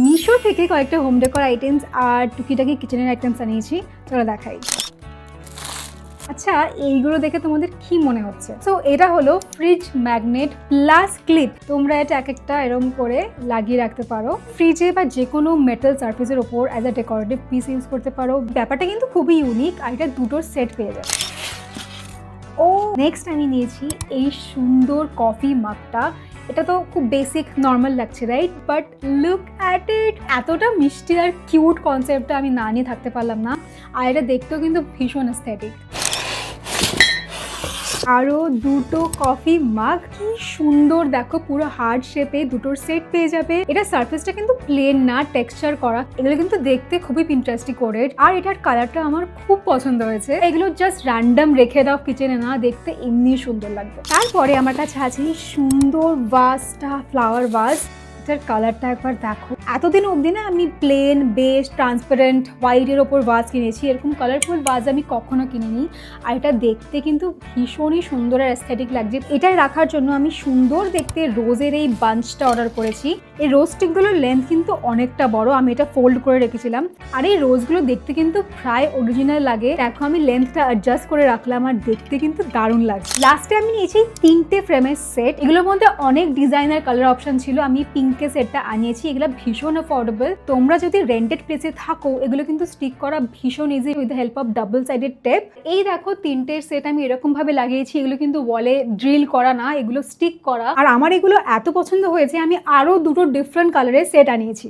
মিশো থেকে কয়েকটা home decor items আর টুকিটাকি কিচেনের আইটেমস আনিয়েছি, চলো দেখাই। আচ্ছা, এইগুলো দেখে তোমাদের কি মনে হচ্ছে? সো এটা হলো ফ্রিজ ম্যাগনেট প্লাস ক্লিপ। তোমরা এটা এক একটা এরকম করে লাগিয়ে রাখতে পারো ফ্রিজে বা যে কোনো মেটাল সারফেসের ওপর as a decorative piece use করতে পারো। ব্যাপারটা কিন্তু খুবই ইউনিক আর এটা দুটোর সেট পেয়ে যাবে। ও নেক্সট আমি নিয়েছি এই সুন্দর কফি মাগটা। এটা তো খুব বেসিক নর্মাল লাগছে, right? But look at it, এতটা মিষ্টি আর কিউট কনসেপ্টটা আমি না নিয়ে থাকতে পারলাম না। আর এটা দেখতেও কিন্তু ভীষণ অ্যাস্থেটিক। আরও দুটো কফি মাগ, কি সুন্দর দেখো, পুরো হার্ড শেপে দুটোর সেট পেয়ে যাবে। এটা সারফেসটা কিন্তু প্লেন না, টেক্সচার করা। এগুলো কিন্তু দেখতে খুবই ইন্টারেস্টিং করে, আর এটার কালারটা আমার খুব পছন্দ হয়েছে। এগুলো জাস্ট র্যান্ডম রেখে দাও কিচেনে, না দেখতে এমনি সুন্দর লাগবে। তারপরে আমার কাছে আছে এই সুন্দর ভাসটা, ফ্লাওয়ার ভাস। এটার কালারটা একবার দেখো। এতদিন অবধি না আমি প্লেন বেস ট্রান্সপারেন্ট হোয়াইটের ওপর ভাজ কিনেছি, এরকম কালারফুল ভাজ আমি কখনো কিনিনি। আর এটা দেখতে কিন্তু ভীষণই সুন্দর আর অ্যাস্থেটিক লাগছে। এটাই রাখার জন্য আমি সুন্দর দেখতে রোজের এই বাঞ্চটা অর্ডার করেছি। এই রোজ স্টিকগুলোর লেন্থ কিন্তু অনেকটা বড়, আমি এটা ফোল্ড করে রেখেছিলাম। আর এই রোজগুলো দেখতে কিন্তু প্রায় অরিজিনাল লাগে। দেখো আমি লেন্থটা অ্যাডজাস্ট করে রাখলাম আর দেখতে কিন্তু দারুণ লাগছে। লাস্টে আমি নিয়েছি 3টে ফ্রেমের সেট। এগুলোর মধ্যে অনেক ডিজাইনার কালার অপশন ছিল, আমি পিঙ্কের সেটটা আনিয়েছি। এগুলো ভীষণ অ্যাফোর্ডেবল। তোমরা যদি রেন্টেড প্লেসে থাকো, এগুলো কিন্তু স্টিক করা ভীষণ easy with the help of double sided tape. এই দেখো 3টের সেট আমি এরকম ভাবে লাগিয়েছি। এগুলো কিন্তু ওয়ালে ড্রিল করা না, এগুলো স্টিক করা। আর আমার এগুলো এত পছন্দ হয়েছে, আমি আরো দুটো ডিফারেন্ট কালারের সেট আনিয়েছি।